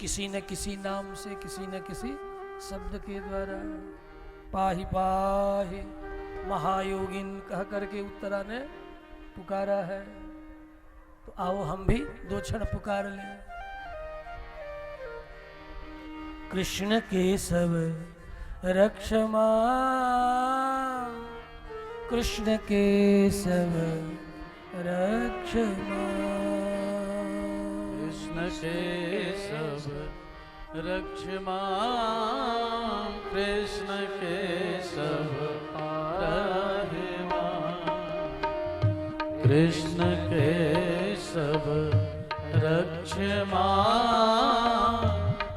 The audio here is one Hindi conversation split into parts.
किसी न किसी नाम से, किसी न किसी शब्द के द्वारा पाहि पाहि महायोगिन कह करके उत्तरा ने पुकारा है। तो आओ हम भी दो क्षण पुकार लें। कृष्ण केशव रक्षमा, कृष्ण केशव रक्षमा, कृष्ण केशव रक्षमा, कृष्ण केशव रक्षमा, कृष्ण केशव रक्षमा,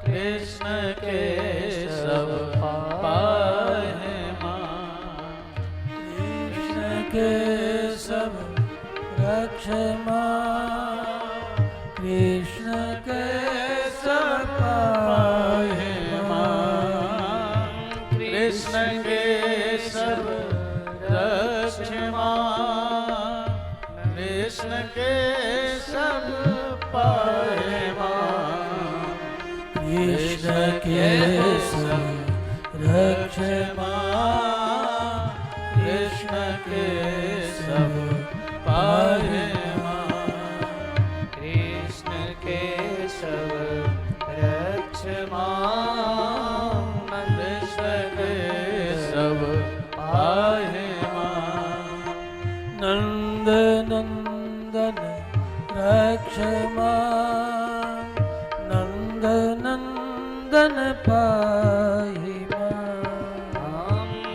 कृष्ण केशव पाहि मां, कृष्ण केशव रक्षमा, कृष्ण केशव पाहि मां, कृष्ण केशव रक्षमा, कृष्ण केशव पाहि मां, कृष्ण केशव रक्षमा, कृष्ण केशव पाहि मां, कृष्ण केशव रक्षमा, कृष्ण केशव पाहि मां, नंद नंदन रक्षमा, नंद नंदन पाहि मां,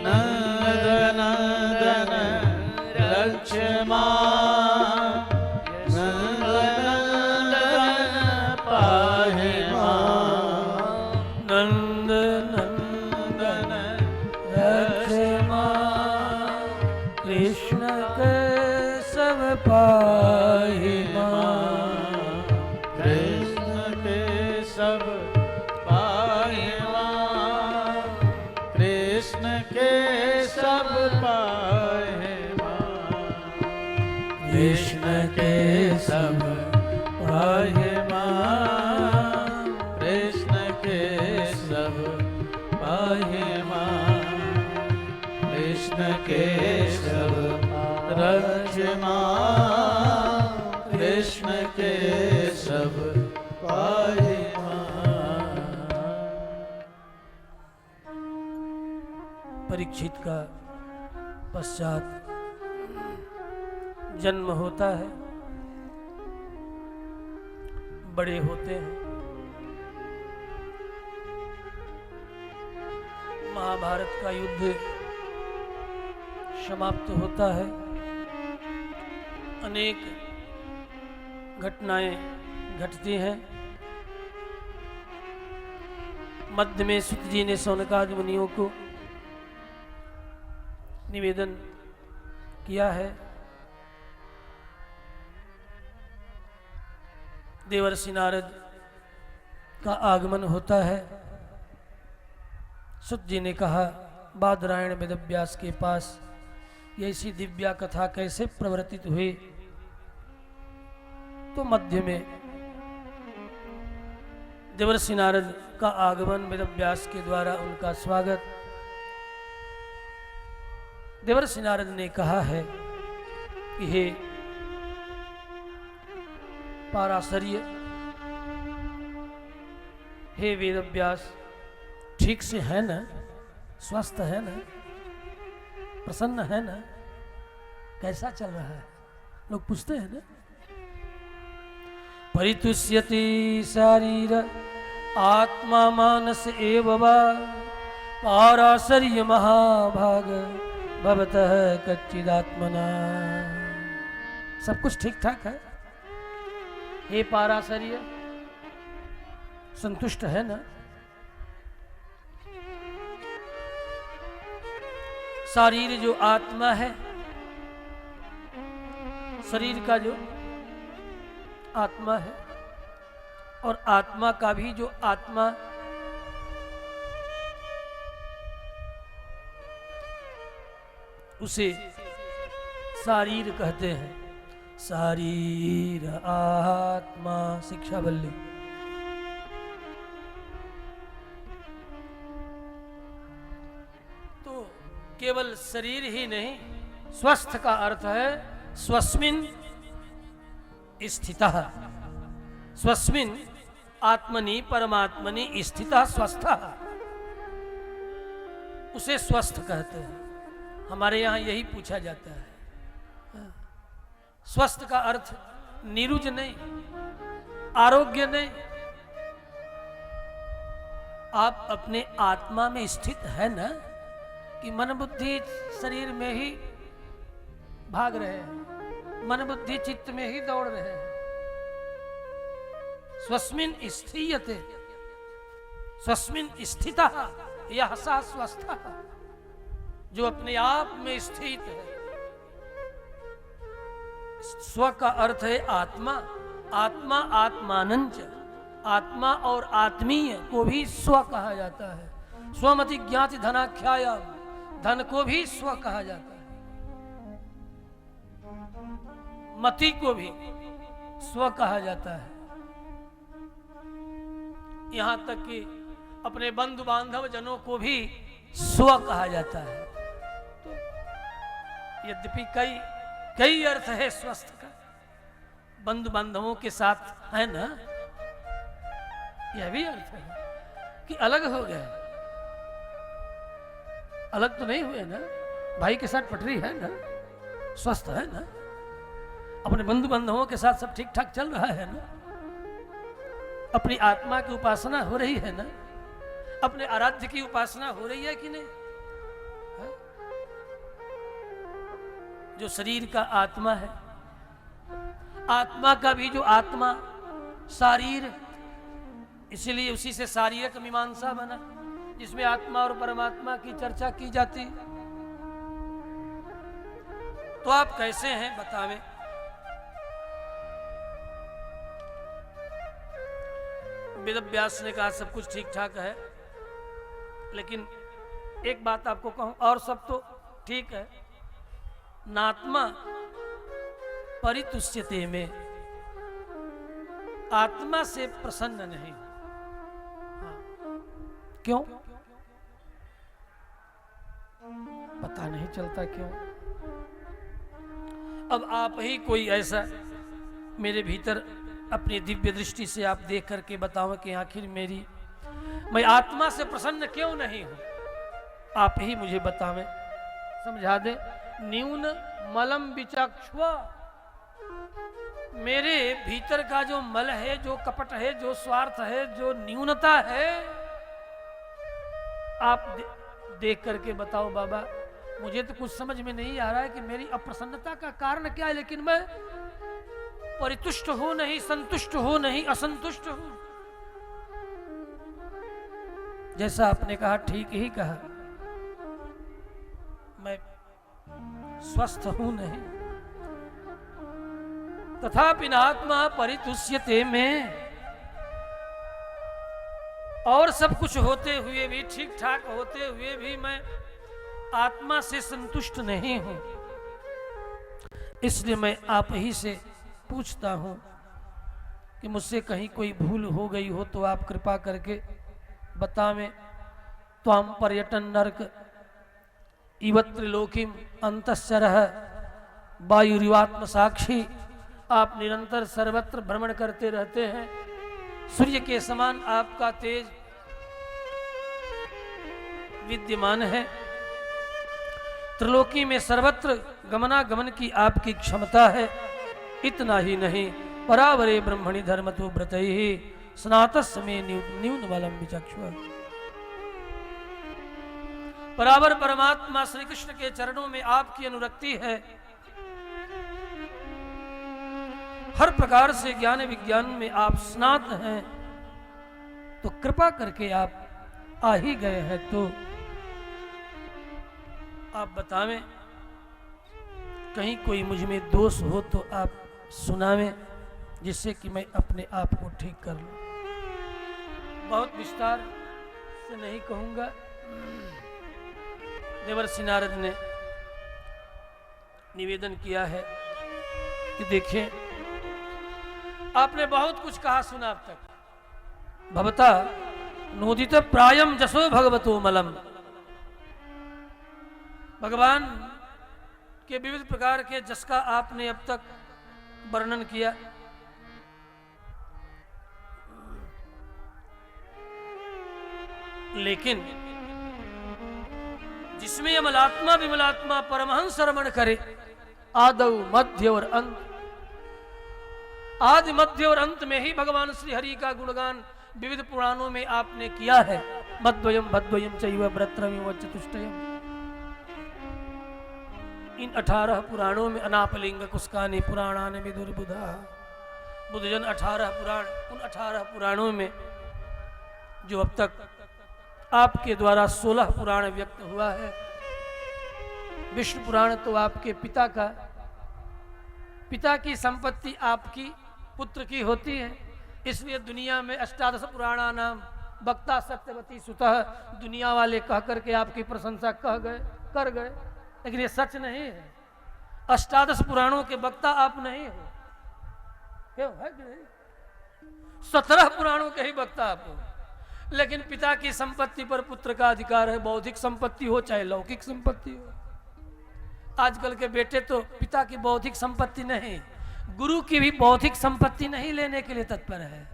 नंद नंदन रक्षमा, नंद नंदन पाहि मां, नंद नंदन रक्षमा, कृष्ण केशव पाहि मां, कृष्ण केशव पाहि मां, कृष्ण केशव पाहि मां, कृष्ण केशव पाहि मां, कृष्ण केशव पाहि मां, कृष्ण केशव रक्षमा, कृष्ण केशव पाहि मां। परीक्षित का पश्चात जन्म होता है, बड़े होते हैं, महाभारत का युद्ध समाप्त होता है, अनेक घटनाएं घटती हैं। मध्य में सुत जी ने शौनकादि मुनियों को निवेदन किया है। देवर्षि नारद का आगमन होता है। सुत जी ने कहा, बादरायण वेदव्यास के पास ये ऐसी दिव्या कथा कैसे प्रवर्तित हुई? तो मध्य में देवर्षि नारद का आगमन, वेदव्यास के द्वारा उनका स्वागत। देवर्षि नारद ने कहा है कि हे पाराशर्य, हे वेदव्यास, ठीक से है ना? स्वस्थ है ना? प्रसन्न है ना? कैसा चल रहा है? लोग पूछते हैं ना। परितुष्यति शारीर आत्मा मानस एव वा, पाराशर्य महाभाग भवतः कच्चिदात्मना। सब कुछ ठीक ठाक है? हे पाराशर्य, संतुष्ट है ना? शरीर जो आत्मा है, शरीर का जो आत्मा है, और आत्मा का भी जो आत्मा उसे शारीर कहते हैं। शारीर आत्मा, शिक्षा बल्ली। केवल शरीर ही नहीं, स्वस्थ का अर्थ है स्वस्मिन स्थितः, स्वस्मिन आत्मनि परमात्मनि स्थितः स्वस्थः, उसे स्वस्थ कहते हैं। हमारे यहाँ यही पूछा जाता है। स्वस्थ का अर्थ निरुज नहीं, आरोग्य नहीं। आप अपने आत्मा में स्थित है ना, कि मन बुद्धि शरीर में ही भाग रहे हैं, मन बुद्धि चित्त में ही दौड़ रहे हैं। स्वस्मिन स्थीयते, स्वस्मिन स्थितः यह सा स्वस्थः, जो अपने आप में स्थित है। स्व का अर्थ है आत्मा, आत्मा आत्मानंच, आत्मा और आत्मीय को भी स्व कहा जाता है। स्वमति ज्ञाति धनाख्याया, धन को भी स्व कहा जाता है। मति को भी स्व कहा जाता है। यहां तक कि अपने बंधु बांधव जनों को भी स्व कहा जाता है। तो यद्यपि कई अर्थ है स्वस्थ का, बंधु बांधवों के साथ है ना, यह भी अर्थ है कि अलग हो गए। अलग तो नहीं हुए ना, भाई के साथ पटरी है ना, स्वस्थ है ना, अपने बंधु बांधवों के साथ सब ठीक ठाक चल रहा है ना, अपनी आत्मा की उपासना हो रही है ना, अपने आराध्य की उपासना हो रही है कि नहीं है? जो शरीर का आत्मा है, आत्मा का भी जो आत्मा शारीर, इसीलिए उसी से शारीरिक मीमांसा बना, जिसमें आत्मा और परमात्मा की चर्चा की जाती। तो आप कैसे हैं बतावें। वेदव्यास ने कहा सब कुछ ठीक ठाक है, लेकिन एक बात आपको कहूं, और सब तो ठीक है, नात्मा परितुष्यते में आत्मा से प्रसन्न नहीं। हाँ। क्यों? पता नहीं चलता क्यों। अब आप ही कोई ऐसा मेरे भीतर अपनी दिव्य दृष्टि से आप देख करके बताओ कि आखिर मैं आत्मा से प्रसन्न क्यों नहीं हूं। आप ही मुझे बतावें, समझा दे। न्यून मलम विचक्षुआ, मेरे भीतर का जो मल है, जो कपट है, जो स्वार्थ है, जो न्यूनता है, आप देख करके बताओ बाबा। मुझे तो कुछ समझ में नहीं आ रहा है कि मेरी अप्रसन्नता का कारण क्या है, लेकिन मैं परितुष्ट हो नहीं, संतुष्ट हो नहीं, असंतुष्ट हूं। जैसा आपने कहा ठीक ही कहा, मैं स्वस्थ हूं नहीं। तथापि नात्मा परितुष्यते में, और सब कुछ होते हुए भी, ठीक ठाक होते हुए भी मैं आत्मा से संतुष्ट नहीं हूं। इसलिए मैं आप ही से पूछता हूं कि मुझसे कहीं कोई भूल हो गई हो तो आप कृपा करके बतावें। त्वाम पर्यटन नरक इव त्रिलोकीम अंतश्चरः वायुरिवात्म साक्षी। आप निरंतर सर्वत्र भ्रमण करते रहते हैं, सूर्य के समान आपका तेज विद्यमान है। त्रिलोकी में सर्वत्र गमनागमन की आपकी क्षमता है। इतना ही नहीं, परावरे ब्रह्मणि धर्मतो व्रतैहि स्नातस् में न्यून बलम विचक्षुः। परावर परमात्मा श्री कृष्ण के चरणों में आपकी अनुरक्ति है। हर प्रकार से ज्ञान विज्ञान में आप स्नात हैं, तो कृपा करके आप आ ही गए हैं तो आप बतावें। कहीं कोई मुझ में दोष हो तो आप सुनावें, जिससे कि मैं अपने आप को ठीक कर लूं। बहुत विस्तार से नहीं कहूंगा। देवर्षि नारद ने निवेदन किया है कि देखें, आपने बहुत कुछ कहा सुना अब तक। भवता नोदित प्रायम जसो भगवतो मलम। भगवान के विविध प्रकार के जस का आपने अब तक वर्णन किया। लेकिन जिसमें अमलात्मा विमलात्मा परमहंस रमण करे, आदौ मध्य और अंत, आदि मध्य और अंत में ही भगवान श्री हरि का गुणगान विविध पुराणों में आपने किया है। मद्वयम भद्वयम चैव भ्रत्रमिव चतुष्टयम। इन 18 पुराणों में अनापलिंग कुस्कानि पुराणानि विदुर्बुधा। बुद्धजन 18 पुराण, उन 18 पुराणों में जो अब तक आपके द्वारा 16 पुराण व्यक्त हुआ है। विष्णु पुराण तो आपके पिता का, पिता की संपत्ति आपकी पुत्र की होती है, इसलिए दुनिया में 18 पुराणा नाम वक्ता सत्यवती सुतः दुनिया वाले कह करके आपकी प्रशंसा कह गए, कर गए, लेकिन ये सच नहीं है। 18 पुराणों के वक्ता आप नहीं हो, क्यों है कि नहीं? 17 पुराणों के ही वक्ता आप हो, लेकिन पिता की संपत्ति पर पुत्र का अधिकार है, बौद्धिक संपत्ति हो चाहे लौकिक संपत्ति हो। आजकल के बेटे तो पिता की बौद्धिक संपत्ति नहीं, गुरु की भी बौद्धिक संपत्ति नहीं लेने के लिए तत्पर है।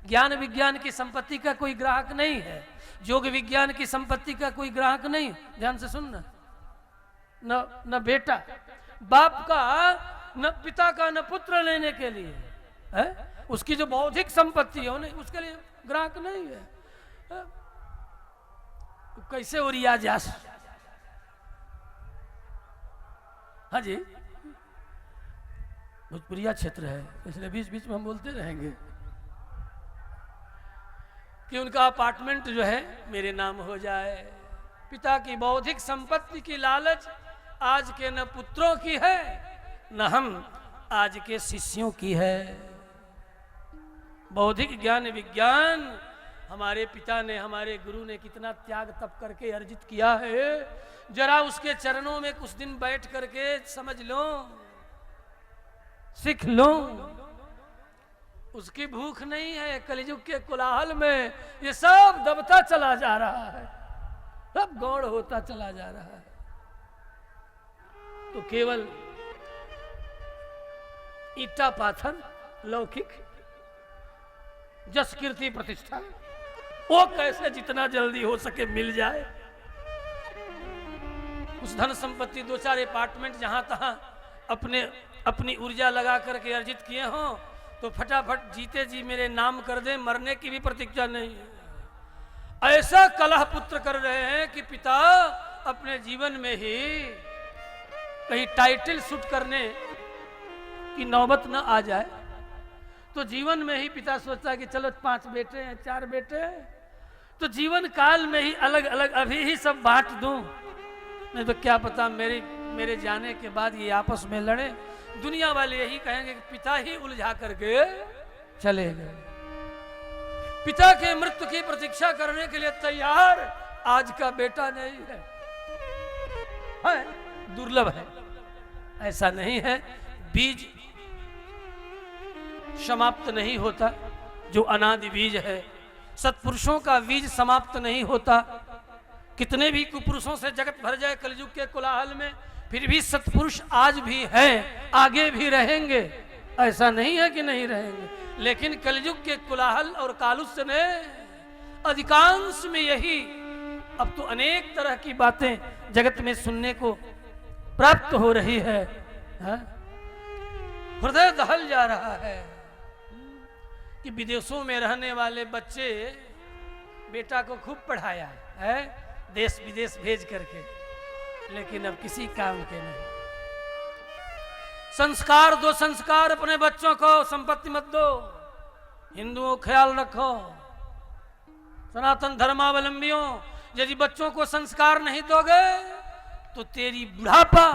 ज्ञान विज्ञान की संपत्ति का कोई ग्राहक नहीं है, योग विज्ञान की संपत्ति का कोई ग्राहक नहीं। ध्यान से सुनना, न बेटा बाप का, न पिता का, न पुत्र लेने के लिए है। उसकी जो बौद्धिक संपत्ति है नहीं, उसके लिए ग्राहक नहीं है। तो कैसे ओरिया जा? हाँ जी, भोजपुरिया क्षेत्र है, इसलिए बीच बीच में हम बोलते रहेंगे कि उनका अपार्टमेंट जो है मेरे नाम हो जाए। पिता की बौद्धिक संपत्ति की लालच आज के न पुत्रों की है, न हम आज के शिष्यों की है। बौद्धिक ज्ञान विज्ञान हमारे पिता ने, हमारे गुरु ने कितना त्याग तप करके अर्जित किया है। जरा उसके चरणों में कुछ दिन बैठ करके समझ लो, सीख लो। उसकी भूख नहीं है। कलियुग के कोलाहल में ये सब दबता चला जा रहा है, सब गौड़ होता चला जा रहा है। तो केवल ईटा पाथर लौकिक जस कीर्ति प्रतिष्ठा, वो कैसे जितना जल्दी हो सके मिल जाए। उस धन संपत्ति, 2-4 अपार्टमेंट जहां तहां अपनी ऊर्जा लगा करके अर्जित किए हों, तो फटाफट जीते जी मेरे नाम कर दे, मरने की भी प्रतीक्षा नहीं है। ऐसा कलह पुत्र कर रहे हैं कि पिता अपने जीवन में ही कहीं टाइटल शूट करने की नौबत न आ जाए, तो जीवन में ही पिता सोचता है कि चलो 5 बेटे हैं, 4 बेटे हैं, तो जीवन काल में ही अलग अलग अभी ही सब बांट दूं, नहीं तो क्या पता मेरे जाने के बाद ये आपस में लड़े। दुनिया वाले यही कहेंगे कि पिता ही उलझा करके चले गए। पिता के मृत्यु की प्रतीक्षा करने के लिए तैयार आज का बेटा नहीं है, दुर्लभ है। ऐसा नहीं है, बीज समाप्त नहीं होता, जो अनादि बीज है। सत्पुरुषों का बीज समाप्त नहीं होता। कितने भी कुपुरुषों से जगत भर जाए कलयुग के कोलाहल में, फिर भी सत्पुरुष आज भी हैं, आगे भी रहेंगे। ऐसा नहीं है कि नहीं रहेंगे, लेकिन कलयुग के कोलाहल और कालुष्य ने अधिकांश में यही, अब तो अनेक तरह की बातें जगत में सुनने को प्राप्त हो रही है। हृदय दहल जा रहा है कि विदेशों में रहने वाले बच्चे बेटा को खूब पढ़ाया है, देश विदेश भेज करके, लेकिन अब किसी काम के नहीं। संस्कार दो, संस्कार अपने बच्चों को, संपत्ति मत दो। हिंदुओं ख्याल रखो, सनातन धर्मावलंबियों, यदि बच्चों को संस्कार नहीं दोगे तो तेरी बुढ़ापा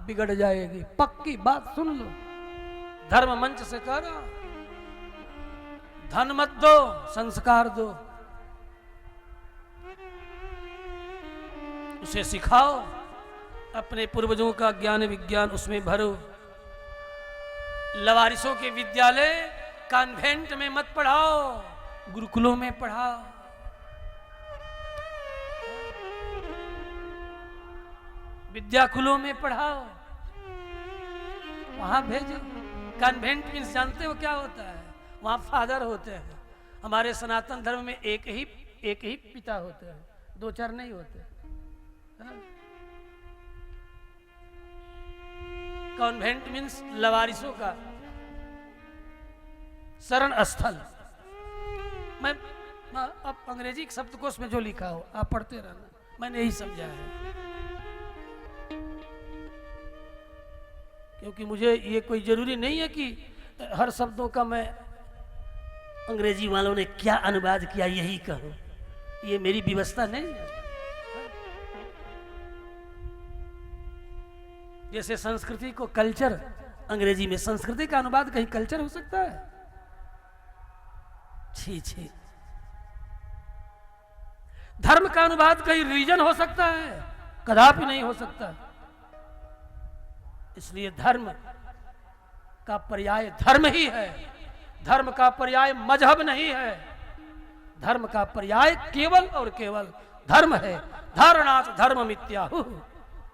बिगड़ जाएगी। पक्की बात सुन लो, धर्म मंच से कह रहा। धन मत दो, संस्कार दो। उसे सिखाओ, अपने पूर्वजों का ज्ञान विज्ञान उसमें भरो। लवारिसों के विद्यालय कॉन्वेंट में मत पढ़ाओ, गुरुकुलों में पढ़ाओ। विद्याकुलों में पढ़ाओ, वहां भेजो। कन्वेंट मीन्स जानते हो क्या होता है? वहां फादर होते हैं। हमारे सनातन धर्म में एक ही पिता होते हैं, दो चार नहीं होते। कॉन्वेंट मीन्स लवारिसों का शरण स्थल। मैं अब अंग्रेजी शब्दकोश में जो लिखा हो आप पढ़ते रहना, मैंने यही समझा है। क्योंकि मुझे ये कोई जरूरी नहीं है कि हर शब्दों का मैं अंग्रेजी वालों ने क्या अनुवाद किया यही कहूं, ये मेरी व्यवस्था नहीं है। जैसे संस्कृति को कल्चर, अंग्रेजी में संस्कृति का अनुवाद कहीं कल्चर हो सकता है? छी छी। धर्म का अनुवाद कहीं रिलीजन हो सकता है? कदापि नहीं हो सकता। इसलिए धर्म का पर्याय धर्म ही है, धर्म का पर्याय मजहब नहीं है। धर्म का पर्याय केवल और केवल धर्म है। धारणात् धर्म मित्याहु,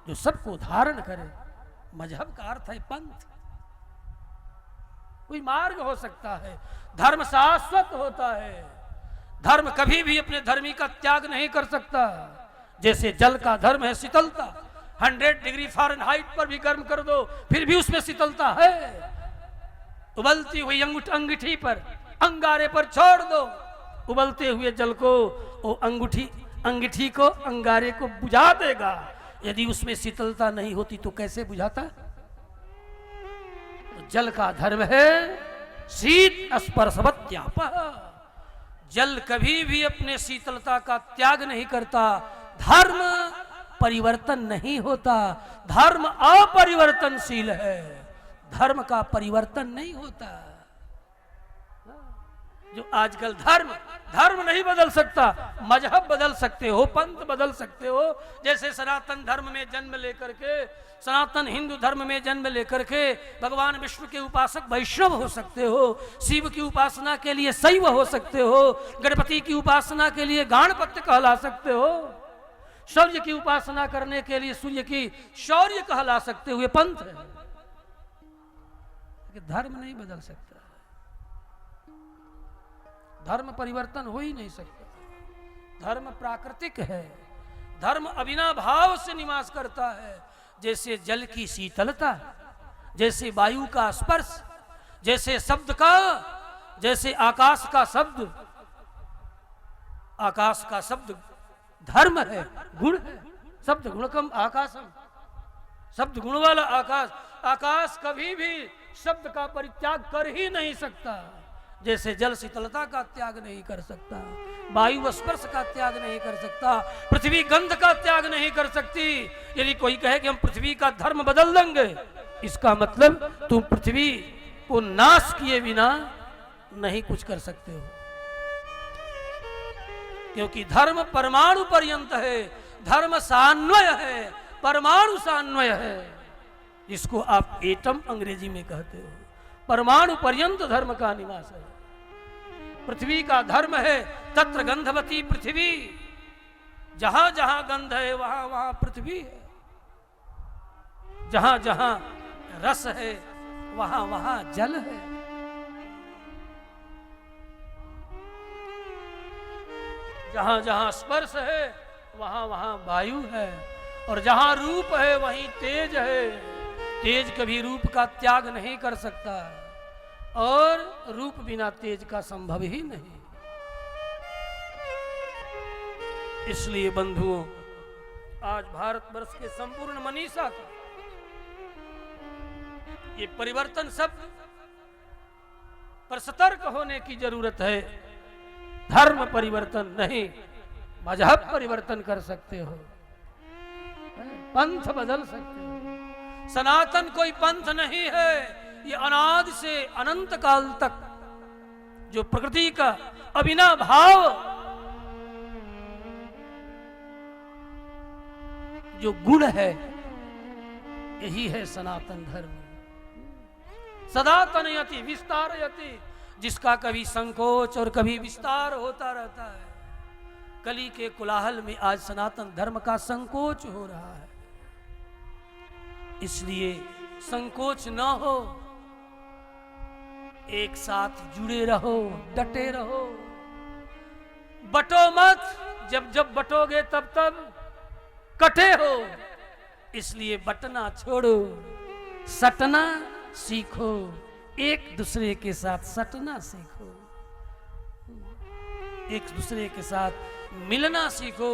जो सबको धारण करे। मजहब का अर्थ है पंथ, कोई मार्ग हो सकता है। धर्म शाश्वत होता है। धर्म कभी भी अपने धर्मी का त्याग नहीं कर सकता। जैसे जल का धर्म है शीतलता, 100 डिग्री फ़ारेनहाइट पर भी गर्म कर दो फिर भी उसमें शीतलता है। उबलती हुई अंगूठी पर, अंगारे पर छोड़ दो उबलते हुए जल को, वो अंगूठी को, अंगारे को बुझा देगा। यदि उसमें शीतलता नहीं होती तो कैसे बुझाता? तो जल का धर्म है शीत स्पर्शवत्यापः। जल कभी भी अपने शीतलता का त्याग नहीं करता। धर्म परिवर्तन नहीं होता, धर्म अपरिवर्तनशील है। धर्म का परिवर्तन नहीं होता। जो आजकल धर्म नहीं बदल सकता, मजहब बदल सकते हो, पंथ बदल सकते हो। जैसे सनातन धर्म में जन्म लेकर के, सनातन हिंदू धर्म में जन्म लेकर के भगवान विष्णु के उपासक वैष्णव हो सकते हो, शिव की उपासना के लिए शैव हो सकते हो, गणपति की उपासना के लिए गाणपत्य कहला सकते हो, सूर्य की उपासना करने के लिए सूर्य की शौर्य कहला सकते हुए पंथ है। धर्म नहीं बदल सकता, धर्म परिवर्तन हो ही नहीं सकता। धर्म प्राकृतिक है, धर्म अविनाभाव से निवास करता है। जैसे जल की शीतलता, जैसे वायु का स्पर्श, जैसे शब्द का, जैसे आकाश का शब्द। आकाश का शब्द धर्म है, गुण है। शब्द गुणकम आकाशम, शब्द गुण वाला आकाश। आकाश कभी भी शब्द का परित्याग कर ही नहीं सकता। जैसे जल शीतलता का त्याग नहीं कर सकता, वायु स्पर्श का त्याग नहीं कर सकता, पृथ्वी गंध का त्याग नहीं कर सकती। यदि कोई कहे कि हम पृथ्वी का धर्म बदल देंगे, इसका मतलब तुम पृथ्वी को नाश किए बिना नहीं कुछ कर सकते हो। क्योंकि धर्म परमाणु पर्यंत है, धर्म सान्वय है, परमाणु सान्वय है, जिसको आप एटम अंग्रेजी में कहते हो। परमाणु पर्यंत धर्म का निवास है। पृथ्वी का धर्म है तत्र गंधवती पृथ्वी, जहां जहां गंध है वहां वहां पृथ्वी है। जहां जहां रस है वहां वहां जल है। जहां जहां स्पर्श है वहां वहां वायु है, और जहां रूप है वहीं तेज है। तेज कभी रूप का त्याग नहीं कर सकता, और रूप बिना तेज का संभव ही नहीं। इसलिए बंधुओं, आज भारतवर्ष के संपूर्ण मनीषा का ये परिवर्तन शब्द पर सतर्क होने की जरूरत है। धर्म परिवर्तन नहीं, मजहब परिवर्तन कर सकते हो, पंथ बदल सकते हो। सनातन कोई पंथ नहीं है, ये अनादि से अनंत काल तक जो प्रकृति का अविनाभाव जो गुण है, यही है सनातन धर्म। सदा तनयति विस्तारयति, जिसका कभी संकोच और कभी विस्तार होता रहता है। कली के कोलाहल में आज सनातन धर्म का संकोच हो रहा है। इसलिए संकोच न हो, एक साथ जुड़े रहो, डटे रहो, बटो मत, जब जब बटोगे तब तब कटे हो, इसलिए बटना छोड़ो, सटना सीखो, एक दूसरे के साथ सटना सीखो, एक दूसरे के साथ मिलना सीखो।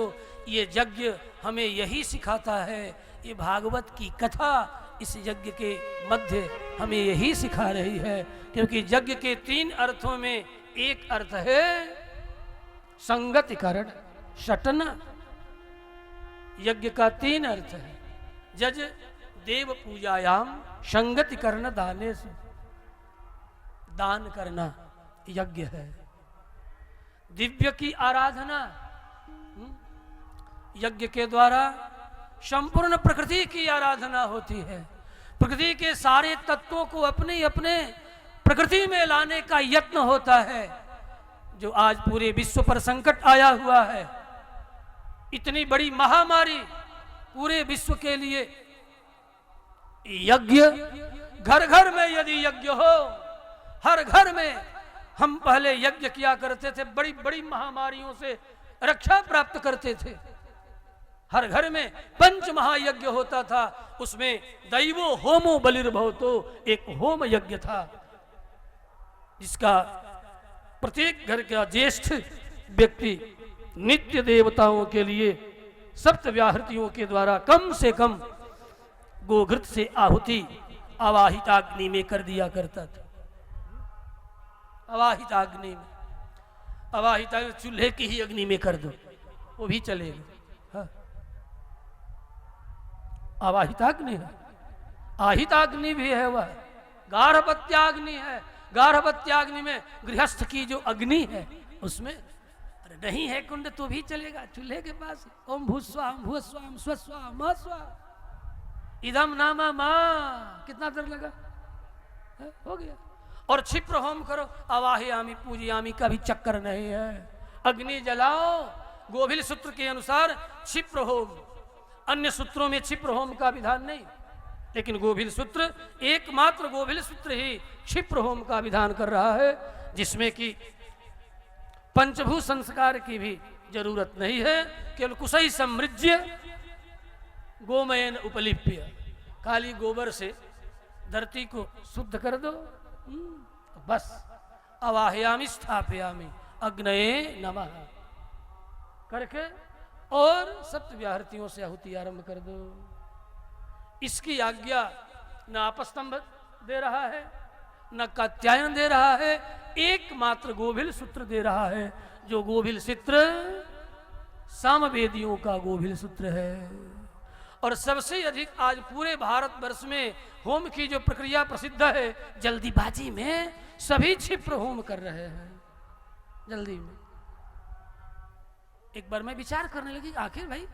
ये यज्ञ हमें यही सिखाता है, ये भागवत की कथा इस यज्ञ के मध्य हमें यही सिखा रही है, क्योंकि यज्ञ के 3 अर्थों में एक अर्थ है संगतिकरण, शटना। यज्ञ का 3 अर्थ है। जज देव पूजायाम संगतिकरण दाने से, दान करना यज्ञ है। दिव्य की आराधना, यज्ञ के द्वारा संपूर्ण प्रकृति की आराधना होती है। प्रकृति के सारे तत्वों को अपने अपने प्रकृति में लाने का यत्न होता है। जो आज पूरे विश्व पर संकट आया हुआ है, इतनी बड़ी महामारी पूरे विश्व के लिए, यज्ञ घर घर में यदि यज्ञ हो, हर घर में हम पहले यज्ञ किया करते थे, बड़ी बड़ी महामारियों से रक्षा प्राप्त करते थे। हर घर में पंच महायज्ञ होता था, उसमें दैवो होमो बलिर्भवतो, एक होम यज्ञ था जिसका प्रत्येक घर का ज्येष्ठ व्यक्ति नित्य देवताओं के लिए सप्तव्याहृतियों के द्वारा कम से कम गोघृत से आहुति अवाहिताग्नि में कर दिया करता था। अवाहिताग्नि में, अवाहिता चूल्हे की ही अग्नि में कर दो, वो भी चलेगा। हाँ। अवाहिताग्नि है, आहिताग्नि भी है, वह गार्हपत्याग्नि है। गार्हपत्याग्नि में गृहस्थ की जो अग्नि है उसमें, अरे नहीं है कुंड तो भी चलेगा, चूल्हे के पास ओम भूस्वाम भूस्वाम स्वस्वाम महस्वा इदम नामा माँ, कितना देर लगा, हो गया। और क्षिप्र होम करो, अवाहयामी पूजयामी का भी चक्कर नहीं है। अग्नि जलाओ, गोभिल सूत्र के अनुसार क्षिप्र होम, अन्य सूत्रों में क्षिप्र होम का विधान नहीं, लेकिन गोभिल सूत्र, एकमात्र गोभिल सूत्र ही क्षिप्र होम का विधान कर रहा है, जिसमें कि पंचभू संस्कार की भी जरूरत नहीं है। केवल कुशई समृज्य गोमयन उपलिप्य, खाली गोबर से धरती को शुद्ध कर दो, बस। अवाहयामी स्थापयामी अग्नये नमः करके और सप्तव्याहृतियों से आहुति आरंभ कर दो। इसकी आज्ञा न आपस्तंभ दे रहा है, न कात्यायन दे रहा है, एकमात्र गोभिल सूत्र दे रहा है, जो गोभिल सूत्र सामवेदियों का गोभिल सूत्र है। और सबसे अधिक आज पूरे भारतवर्ष में होम की जो प्रक्रिया प्रसिद्ध है, जल्दीबाजी में सभी क्षिप्र होम कर रहे हैं, जल्दी में। एक बार मैं विचार करने लगी, आखिर भाई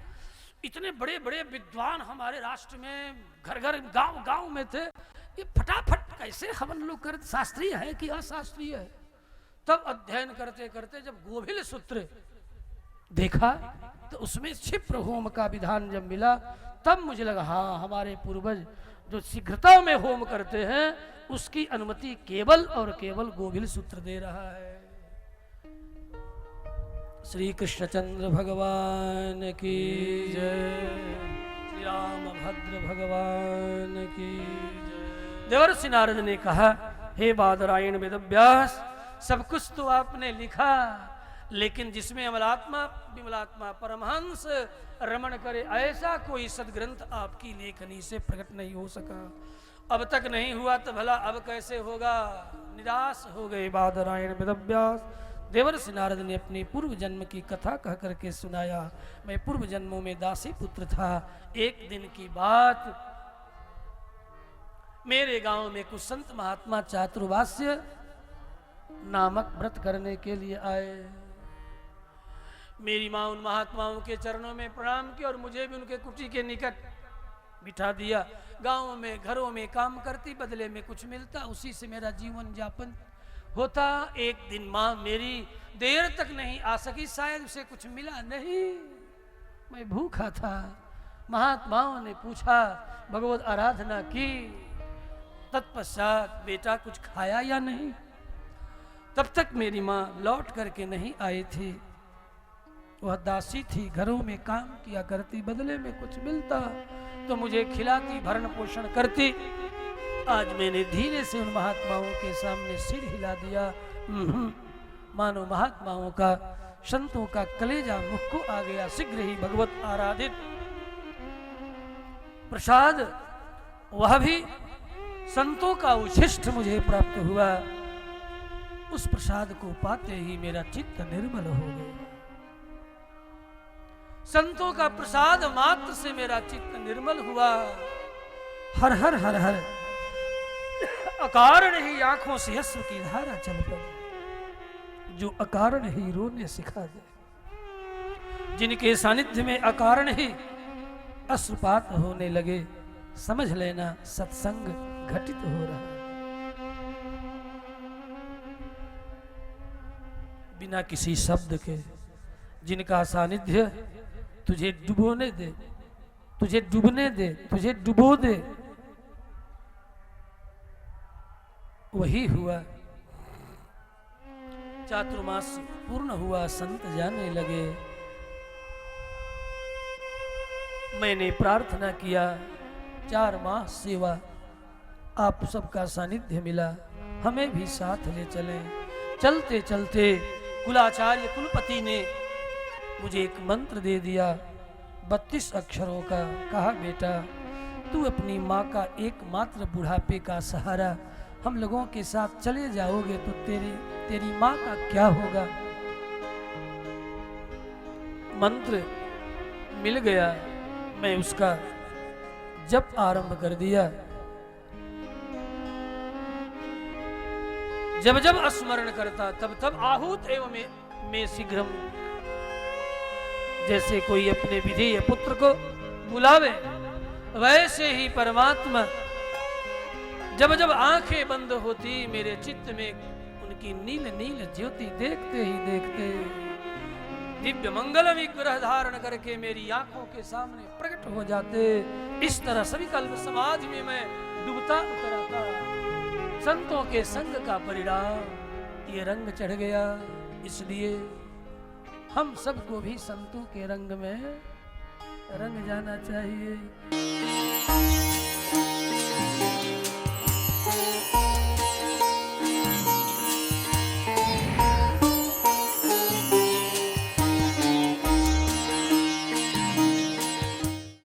इतने बड़े बड़े विद्वान हमारे राष्ट्र में घर घर गांव गांव में थे, ये फटाफट कैसे हवन लोग करते, शास्त्रीय है कि अशास्त्रीय है? तब अध्ययन करते करते जब गोभिल सूत्र देखा तो उसमें क्षिप्र होम का विधान जब मिला, तब मुझे लगा हाँ, हमारे पूर्वज जो शीघ्रता में होम करते हैं उसकी अनुमति केवल और केवल गोभिल सूत्र दे रहा है। श्री कृष्णचंद्र भगवान की जय, श्री रामभद्र भगवान की जय। देवर्षि नारद ने कहा, हे बादरायण वेदव्यास, सब कुछ तो आपने लिखा, लेकिन जिसमें अमलात्मा विमलात्मा परमहंस रमण करे, ऐसा कोई सदग्रंथ आपकी लेखनी से प्रकट नहीं हो सका। अब तक नहीं हुआ तो भला अब कैसे होगा? निराश हो गए बादरायण वेदव्यास। देवर्षि नारद ने अपने पूर्व जन्म की कथा कह करके सुनाया। मैं पूर्व जन्मों में दासी पुत्र था। एक दिन की बात, मेरे गांव में कुछ संत महात्मा चातुर्मास्य नामक व्रत करने के लिए आए। मेरी माँ उन महात्माओं के चरणों में प्रणाम किया और मुझे भी उनके कुटी के निकट बिठा दिया। गांव में घरों में काम करती, बदले में कुछ मिलता, उसी से मेरा जीवन यापन होता। एक दिन माँ मेरी देर तक नहीं आ सकी, शायद उसे कुछ मिला नहीं, मैं भूखा था। महात्माओं ने पूछा, भगवत आराधना की, तत्पश्चात बेटा कुछ खाया या नहीं। तब तक मेरी माँ लौट करके नहीं आई थी। वह दासी थी, घरों में काम किया करती, बदले में कुछ मिलता तो मुझे खिलाती, भरण पोषण करती। आज मैंने धीरे से उन महात्माओं के सामने सिर हिला दिया। मानो महात्माओं का, संतों का कलेजा मुख को आ गया। शीघ्र ही भगवत आराधित प्रसाद, वह भी संतों का उच्छिष्ट मुझे प्राप्त हुआ। उस प्रसाद को पाते ही मेरा चित्त निर्मल हो गया। संतों का प्रसाद मात्र से मेरा चित्त निर्मल हुआ। हर हर हर हर अकारण ही आंखों से अश्रु की धारा चल पड़ी, जो अकारण ही रोने सिखा दे। जिनके सानिध्य में अकारण ही अश्रुपात होने लगे, समझ लेना सत्संग घटित हो रहा है। बिना किसी शब्द के जिनका सानिध्य तुझे डुबोने दे, तुझे डूबने दे, तुझे डुबो दे, वही हुआ। चातुर्मास पूर्ण हुआ, संत जाने लगे। मैंने प्रार्थना किया, 4 माह सेवा, आप सबका सानिध्य मिला, हमें भी साथ ले चलें। चलते चलते कुलाचार्य कुलपति ने मुझे एक मंत्र दे दिया 32 अक्षरों का। कहा, बेटा तू अपनी माँ का एकमात्र बुढ़ापे का सहारा, हम लोगों के साथ चले जाओगे तो तेरी माँ का क्या होगा। मंत्र मिल गया, मैं उसका जप आरंभ कर दिया। जब जब स्मरण करता तब तब आहूत एवं में शीघ्रम, जैसे कोई अपने विधेय पुत्र को बुलावे, वैसे ही परमात्मा जब जब आंखें बंद होती, मेरे चित्त में उनकी नील नील ज्योति देखते ही देखते दिव्य मंगल विग्रह धारण करके मेरी आंखों के सामने प्रकट हो जाते। इस तरह सभी कल्प समाज में मैं डूबता उतराता। संतों के संग का परिणाम ये रंग चढ़ गया। इसलिए हम सबको भी संतों के रंग में रंग जाना चाहिए।